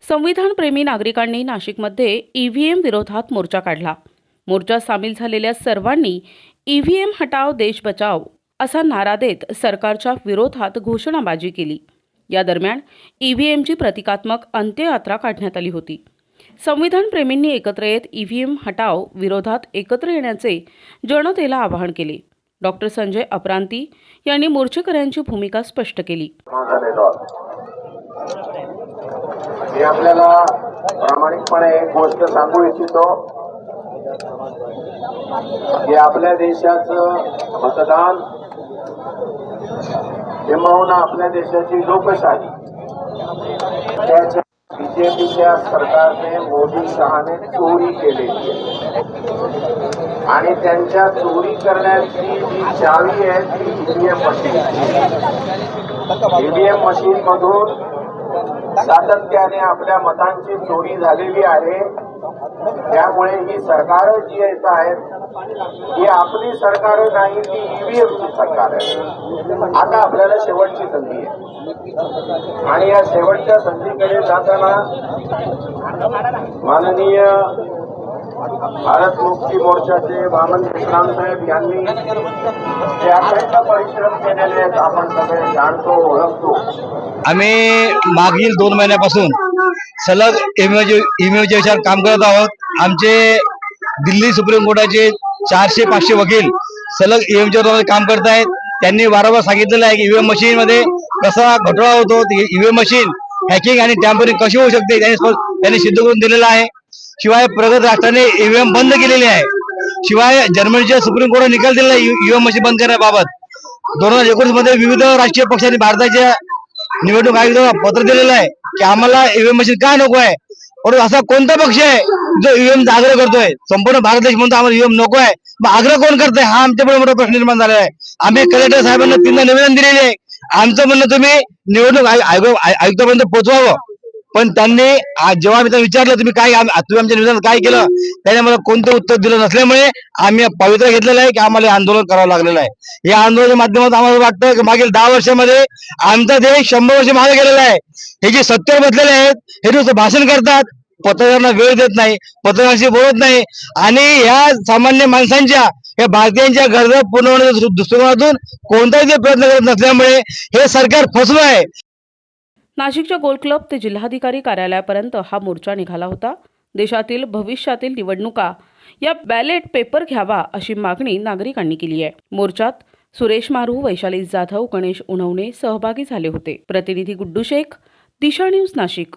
संविधानप्रेमी नागरिकांनी नाशिकमध्ये ईव्हीएम विरोधात मोर्चा काढला। मोर्चात सामील झालेल्या सर्वांनी ईव्हीएम हटाओ देश बचाओ असा नारा देत सरकारच्या विरोधात घोषणाबाजी केली। या दरम्यान ईव्हीएमची प्रतिकात्मक अंत्ययात्रा काढण्यात आली होती। संविधानप्रेमींनी एकत्र येत ईव्हीएम हटाओ विरोधात एकत्र येण्याचे जनतेला आवाहन केले। डॉक्टर संजय अपरांती यांनी मोर्चेकऱ्यांची भूमिका स्पष्ट केली। मी आपल्याला प्रामाणिकपणे एक गोष्ट सांगू इच्छितो की आपल्या देशाचं मतदान किंबहुना आपल्या देशाची लोकशाही त्याच्या बीजेपीच्या सरकारने मोदी शहाने चोरी केलेली आहे आणि त्यांच्या चोरी करण्याची जी चावी आहे ती ईव्हीएम मशीन। ईव्हीएम मशीन मधून सातत्याने आपल्या मतांची चोरी झालेली आहे। त्यामुळे ही सरकार जी आहेत ही आपली सरकार नाही, ती ईव्हीएमची सरकार आहे। आता आपल्याला शेवटची संधी आहे आणि या शेवटच्या संधीकडे जाताना माननीय भारत मुक्ती मोर्चाचे वामन कृष्णाम साहेब यांनी जे अत्यंत परिश्रम केलेले आहेत आपण सगळे जाणतो ओळखतो। आम्ही मागील 2 महिन्यापासून सलग ईव्हीएमच्या विषयावर काम करत आहोत। आमचे दिल्ली सुप्रीम कोर्टाचे 400-500 वकील सलग ईव्हीएमच्या काम करत आहेत। त्यांनी वारंवार सांगितलेलं आहे की ईव्हीएम मशीन मध्ये कसा घोटाळा होतो, ईव्हीएम मशीन हॅकिंग आणि टॅम्परिंग कशी होऊ शकते त्यांनी सिद्ध करून दिलेलं आहे। शिवाय प्रगत राष्ट्राने ईव्हीएम बंद केलेली आहे। शिवाय जर्मनीच्या सुप्रीम कोर्टाने निकाल दिलेला आहे ईव्हीएम मशीन बंद करण्याबाबत। 2019 मध्ये विविध राष्ट्रीय पक्षांनी भारताच्या निवडणूक आयोगाला पत्र दिलेलं आहे की आम्हाला ईव्हीएम मशीन का नको आहे। परंतु असा कोणता पक्ष आहे जो ईव्हीएमचा आग्रह करतोय? संपूर्ण भारत देश म्हणतो आम्हाला ईव्हीएम नको आहे, मग आग्रह कोण करतोय हा आमच्यापुढे मोठा प्रश्न निर्माण झालेला आहे। आम्ही कलेक्टर साहेबांना 3दा निवेदन दिलेले आहे। आमचं म्हणणं तुम्ही निवडणूक आयुक्तापर्यंत पोहोचवावं, पण त्यांनी जेव्हा मी त्यांना विचारलं तुम्ही आमच्या निवेदनात काय केलं, त्याने मला कोणतं उत्तर दिलं नसल्यामुळे आम्ही पवित्रा घेतलेलं आहे की आम्हाला हे आंदोलन करावं लागलेलं आहे। या आंदोलनाच्या माध्यमातून आम्हाला वाटतं की मागील 10 वर्षामध्ये आमचा देश 100 वर्ष मागे गेलेला आहे। हे जे सत्तेवर बसलेले आहेत हे नुसतं भाषण करतात, पत्रकारांना वेळ देत नाही, पत्रकारांशी बोलत नाही आणि या सामान्य माणसांच्या या भारतीयांच्या गरजा पूर्ण होण्याच्या दृष्टिकोनातून कोणताही प्रयत्न करत नसल्यामुळे हे सरकार फसवं आहे। नाशिकच्या गोल क्लब ते जिल्हाधिकारी कार्यालयापर्यंत हा मोर्चा निघाला होता। देशातील भविष्यातील निवडणुका या बॅलेट पेपर घ्यावा अशी मागणी नागरिकांनी केली आहे। मोर्चात सुरेश मारू, वैशाली जाधव, गणेश उणवणे सहभागी झाले होते। प्रतिनिधी गुड्डू शेख, दिशा न्यूज नाशिक।